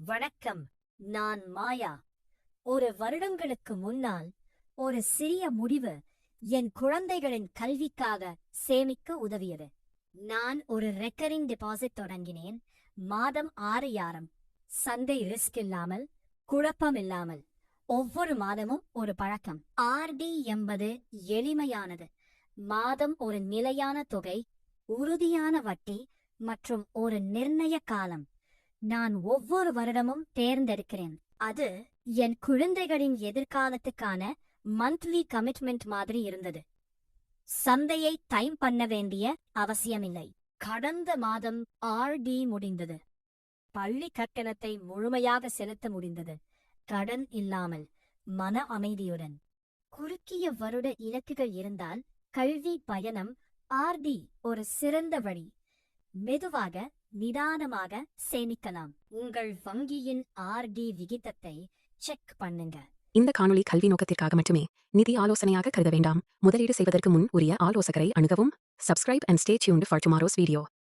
வணக்கம். நான் மாயா. ஒரு வருடங்களுக்கு முன்னால் ஒரு சிறிய முடிவு என் குழந்தைகளின் கல்விக்காக சேமிக்க உதவியது. நான் ஒரு ரெக்கரிங் டெபாசிட் தொடங்கினேன். மாதம் 6,000. சந்தை ரிஸ்க் இல்லாமல், குழப்பம் இல்லாமல், ஒவ்வொரு மாதமும் ஒரு பழக்கம். ஆர்டி என்பது எளிமையானது. மாதம் ஒரு நிலையான தொகை, உறுதியான வட்டி மற்றும் ஒரு நிர்ணய காலம். நான் ஒவ்வொரு வருடமும் தேர்ந்தெடுக்கிறேன். அது என் குழந்தைகளின் எதிர்காலத்துக்கான மந்த்லி கமிட்மெண்ட் மாதிரி இருந்தது. சந்தையை டைம் பண்ண வேண்டிய அவசியமில்லை. கடந்த மாதம் ஆர்டி முடிந்தது. பள்ளி கட்டணத்தை முழுமையாக செலுத்த முடிந்தது. கடன் இல்லாமல், மன அமைதியுடன். குறுகிய வருட இலக்குகள் இருந்தால் கல்வி பயணம் ஆர்டி ஒரு சிறந்த வழி. மெதுவாக, நிதானமாக சேமிக்கலாம். உங்கள் வங்கியின் ஆர்டி விகிதத்தை செக் பண்ணுங்க. இந்த காணொளி கல்வி நோக்கத்திற்காக மட்டுமே. நிதி ஆலோசனையாக கருத வேண்டாம். முதலீடு செய்வதற்கு முன் உரிய ஆலோசகரை அணுகவும். Subscribe and stay tuned for tomorrow's video.